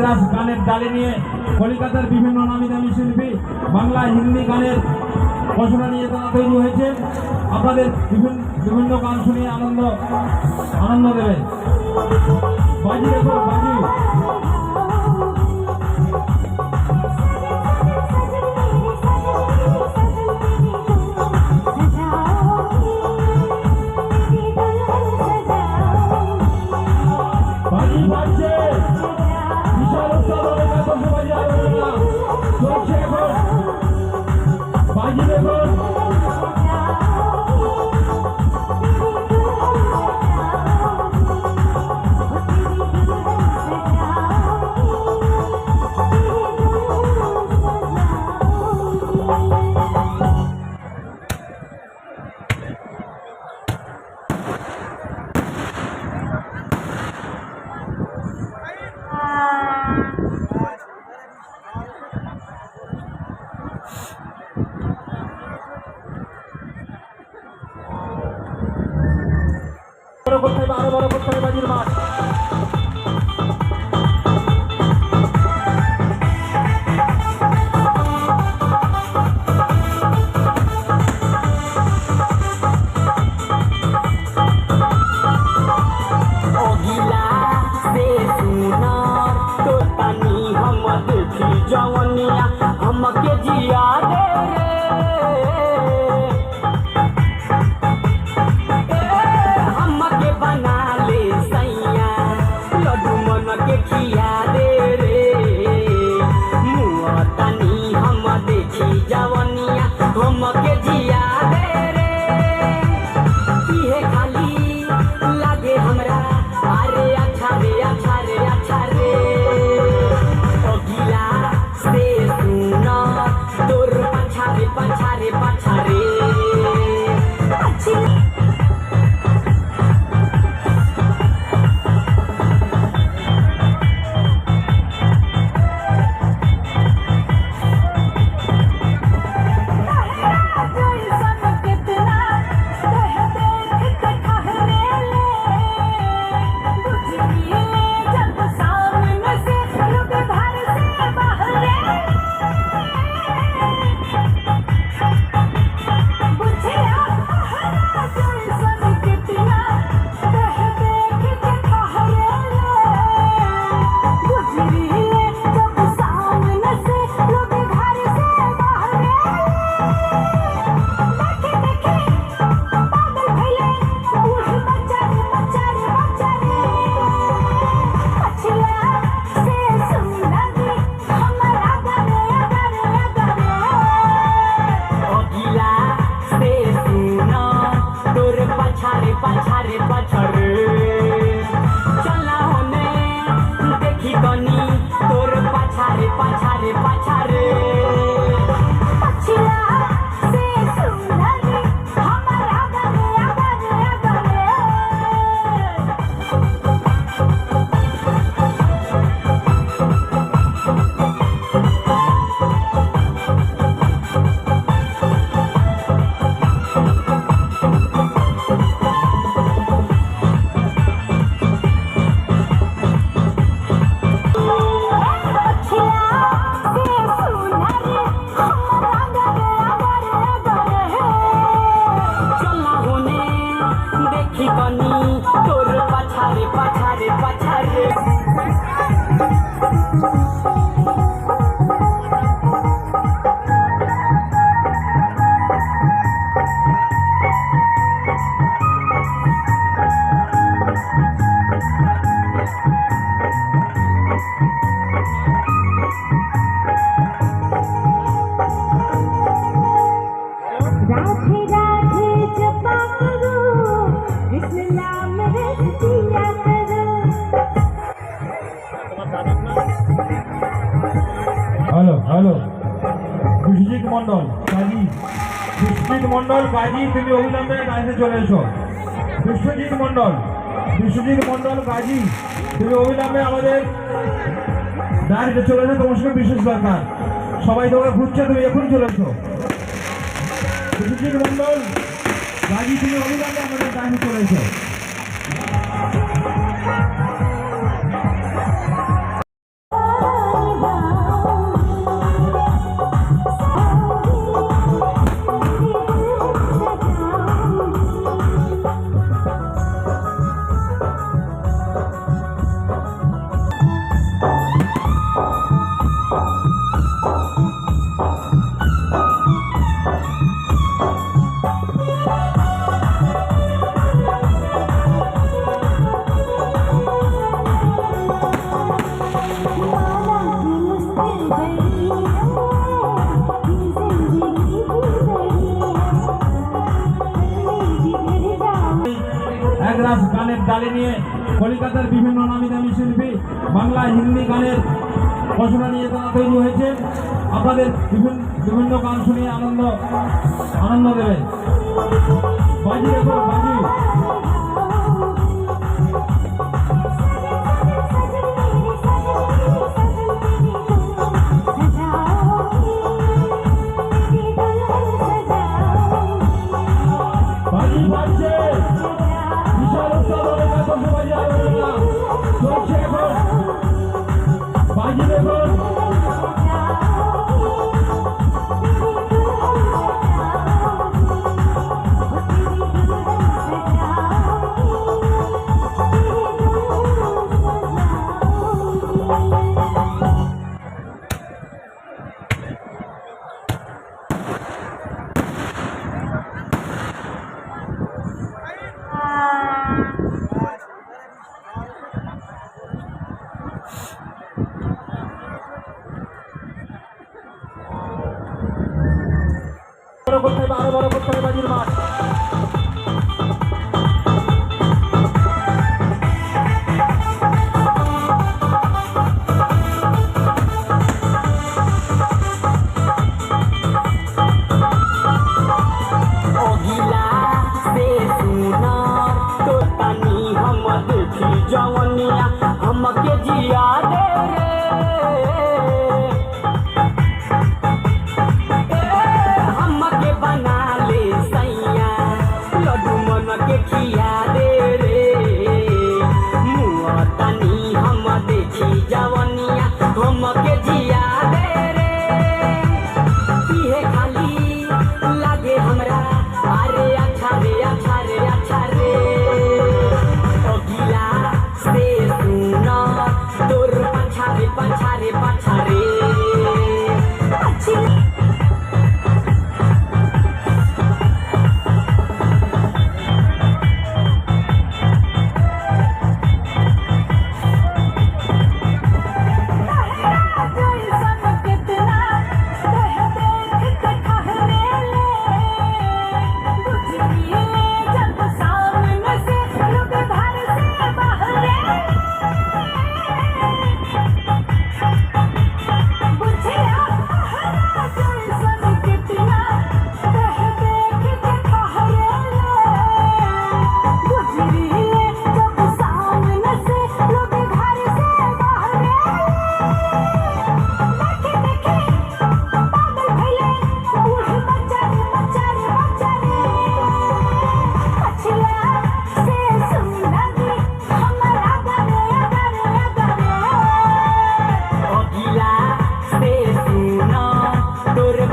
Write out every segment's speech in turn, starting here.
হরিদাস গানের ডালি নিয়ে কলকাতার বিভিন্ন নামি দামি শিল্পী বাংলা হিন্দি গানের ঘোষণা নিয়ে তারা তৈরি হয়েছে। আপনাদের বিভিন্ন গান শুনিয়ে আনন্দ দেবেন। বাজি দেখো বাজি। আরো বড় করতে হবে বাজির মাঠ। जवनिया हमके जिया दे हमके बना ले सैया लड्डू मन के खिया दे रे मुआ तनी हम देखी जवनिया हमके जिया दे रे इहे खाली लागे हमरा अरे अच्छा रे अच्छा रे अच्छा रे से सुना तोर पछारे पछारे पछारे पछारे पछारे पछारे चला होने देखी बनी तोर पछारे पछारे पछारे पछिला से सुंदरी हमारा गले गले गले तोर पछारे पछारे पछारे राधे राधे जपा करो कृष्ण नाम रस पिया करो। हेलो हेलो বিশ্বজিৎ মন্ডল কাজী, বিশ্বজিৎ মন্ডল কাজী, তুমি অবিলম্বে ডান্সে চলে এসো। বিশ্বজিৎ মন্ডল কাজী, তুমি অবিলম্বে আমাদের ডান্সে চলে এসো। তোমার সঙ্গে বিশেষ দরকার, সবাই তোমাকে খুঁজছে, তুমি এখন চলে এসো। বিশ্বজিৎ মন্ডল কাজী, তুমি অবিলম্বে আমাদের ডান্সে চলে এসো। দাস গানের ডালে নিয়ে কলকাতার বিভিন্ন নামি দামি শিল্পী বাংলা হিন্দি গানের ঘোষণা নিয়ে তারা তৈরি হয়েছে। আপনাদের বিভিন্ন গান শুনিয়ে আনন্দ দেবেন। বাজি দেখুন, বাজি। বাজি বাজছে, বিশাল উৎসব হবে, কত বাজি আলোচনা চলছে এখন। বাজি দেখুন। বড় করতে হবে, আরো বড় করতে হবে বাজির মাঠ। ओगिला से सुना तो तनी हम देखी जवनिया हमके जिया दे रे हमके बना ले सैया लड्डू मन के खिया दे रे मुआ तनी हम देखी जवनिया हमके जिया दे रे इहे खाली लागे हमरा अरे अच्छा रे अच्छा रे अच्छा रे ओगिला से सुना तोर पछारे पछारे पछारे अच्छी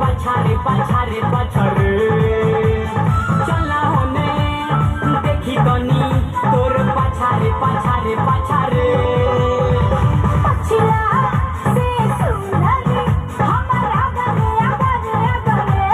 पछारे पछारे पछारे चला होने देखी तनी तोर पछारे पछारे पछारे पछिला से सुंदरी हमारा गले गले गले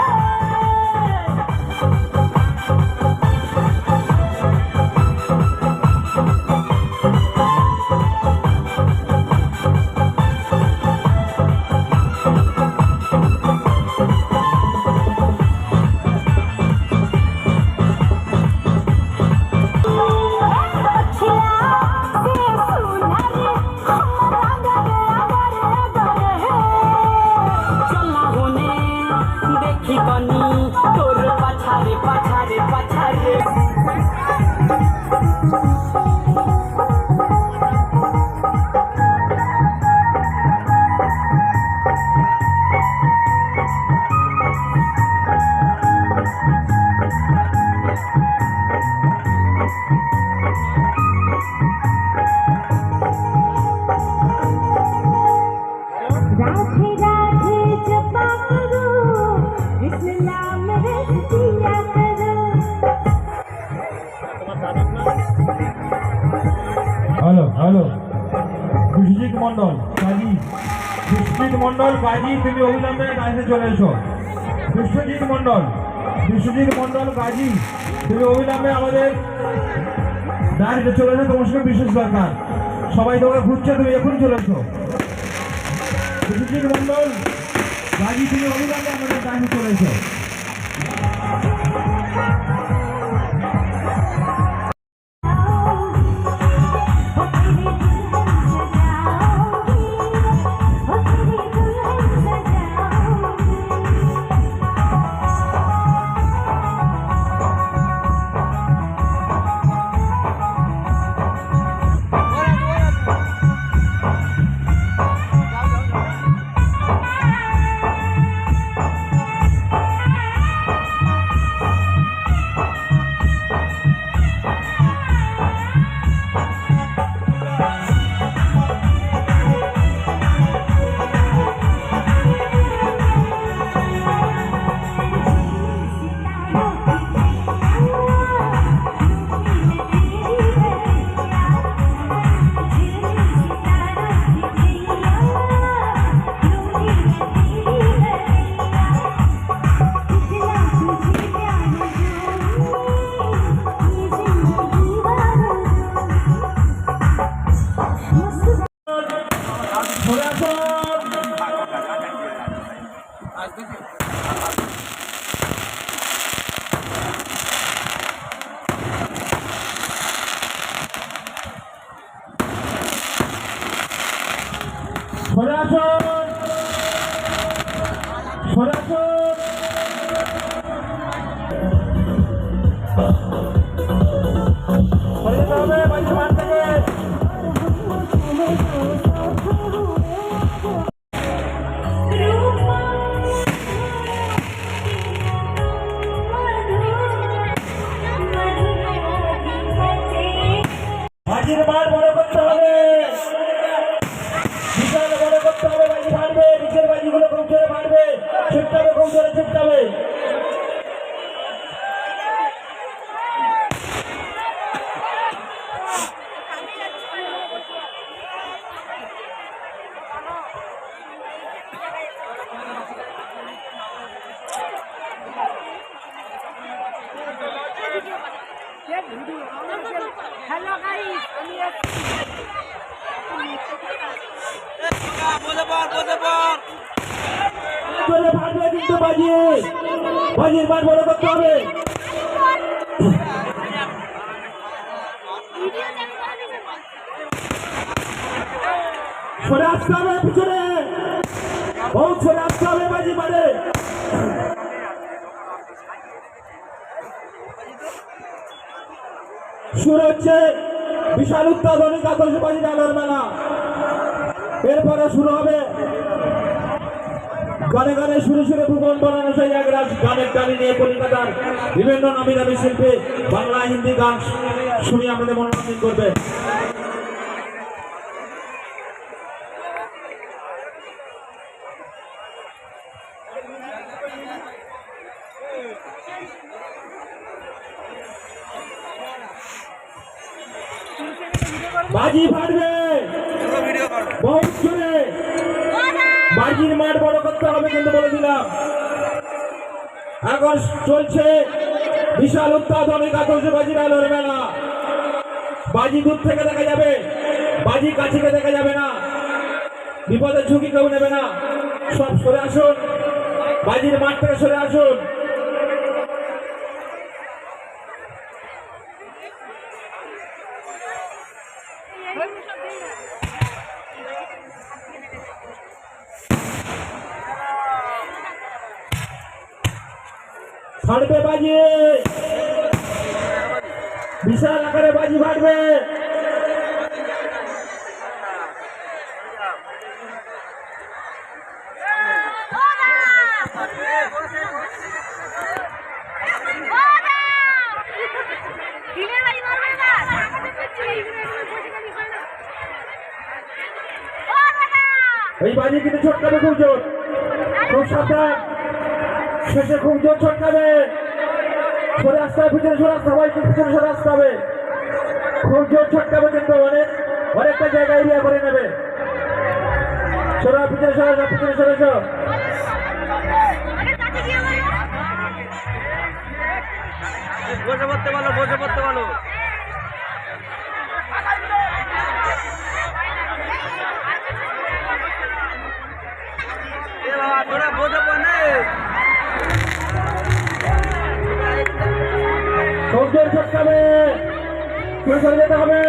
तोर पछारे पछारे पछारे राधे राधे जपा करो कृष्ण नाम रस पिया करो। হ্যালো হ্যালো, বিশ্বজিৎ মন্ডল কাজী, বিশ্বজিৎ মন্ডল কাজী, তুমি অবিলম্বে ডান্সে চলে এসো। বিশ্বজিৎ মন্ডল কাজী, তুমি অবিলম্বে আমাদের ডান্সে চলে এসো। তোমার সঙ্গে বিশেষ দরকার, সবাই তোমাকে খুঁজছে, তুমি এখনই চলে এসো। বিশ্বজিৎ মন্ডল কাজী, তুমি অবিলম্বে আমাদের ডান্সে চলে এসো। হবে। हेलो गाइस চলে ভাগবে কিন্তু বাজির মাঠ বড় করতে হবে। সরে আসতে হবে পিছনে, বহুত সরে আসতে হবে বাজি মাঠে। শুরু হচ্ছে বিশাল উত্তাধনিক আতশবাজি ডালার মেলা। এরপরে শুরু হবে গানে গানে সুরে সুরে ভুবন বানানো সেই এক রাজ গানের টানি নিয়ে কলকাতার বিভিন্ন নামি দামি শিল্পী বাংলা হিন্দি গান শুনে আমাদের মনোরঞ্জন করবে। বাজি ফাটবে বহুত জোরে, বাজির মাঠ বড় করতে হবে কিন্তু বলে দিলাম। এখন চলছে বিশাল অত্যাধুনিক আতশবাজির আলোর মেলা। বাজি দূর থেকে দেখা যাবে, বাজি কাছে দেখা যাবে না, বিপদের ঝুঁকি কেউ নেবে না। সব সরে আসুন, বাজির মাঠ থেকে সরে আসুন। ফাটবে বাজি, বিশাল আকারে বাজি ফাটবে। এই বাজি কিন্তু ছটকাবে খুব জোর, খুব সাবধান, শেষে খুব জোর ছটকাবে। সরে আসতে হবে, পিছনে সরে আসতে হবে, পিছনে সরে আসতে হবে। খুব জোর ছটকাবে কিন্তু অনেকটা জায়গা এরিয়া করে নেবে। সরা পিছনে সরে যাও, পিছনে সরে যাও। বসে পড়তে বলো, বসে পড়তে বলো। এ বাবা তোরা বসে পড় না। খুব জোর ছটকাবে, সরে যেতে হবে।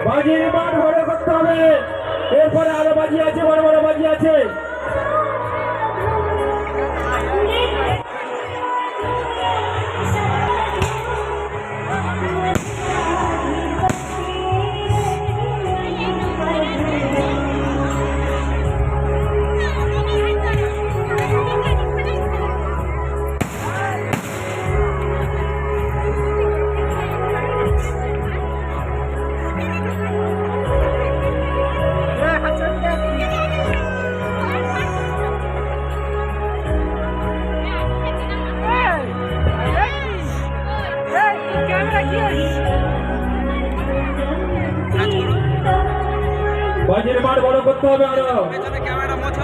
বাজির মাঠ বড় করতে হবে। এরপরে আরো বাজি আছে, বড় বড় বাজি আছে। বাজির মাঠ বড় করতে হবে আরো।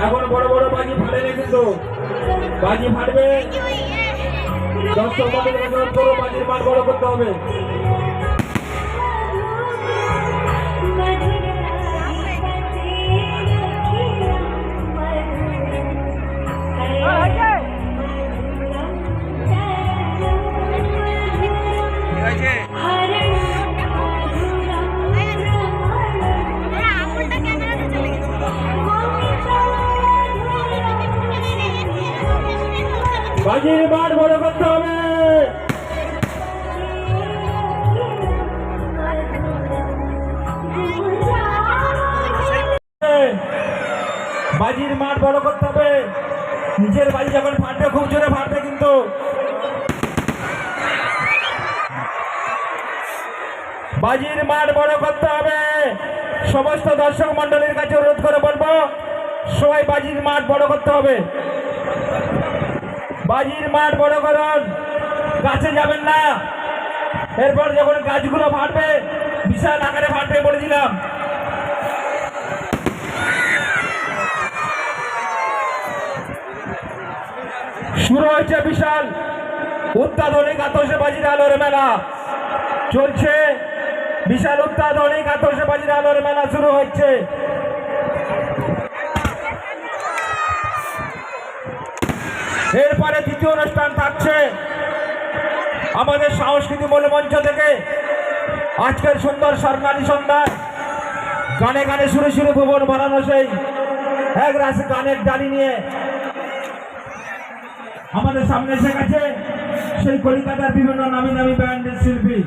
এখন বড় বড় বাজি ফাটেনি কিন্তু, বাজি ফাটবে। দর্শক বাজির মাঠ বড় করতে হবে। বাজির মাঠ বড় করতে হবে। বাজির মাঠ বড় করতে হবে। নিজের বাজি যখন ফাটবে খুব জোরে ফাটবে কিন্তু। বাজির মাঠ বড় করতে হবে। সমস্ত দর্শক মন্ডলীর কাছে অনুরোধ করে বলবো সবাই বাজির মাঠ বড় করতে হবে। বাজির মাঠ বড় করুন, গাছে যাবেন না। এরপর যখন গাছগুলো ফাটবে বিশাল আকারে ফাটবে বলেছিলাম। শুরু হয়েছে বিশাল অত্যাধুনিক আতশবাজির আলোর মেলা চলছে। বিশাল অত্যাধুনিক আতশবাজির আলোর মেলা শুরু হচ্ছে। এরপরে দ্বিতীয় অনুষ্ঠান থাকছে আমাদের সাংস্কৃতিক মূলমঞ্চ থেকে। আজকের সুন্দর স্বর্ণালী সন্ধ্যায় গানে গানে সুরে সুরে ভুবন বানানো সেই এক রাশি গানের ডালি নিয়ে আমাদের সামনে এসে গেছে সেই কলকাতার বিভিন্ন নামি নামি ব্যান্ডের শিল্পী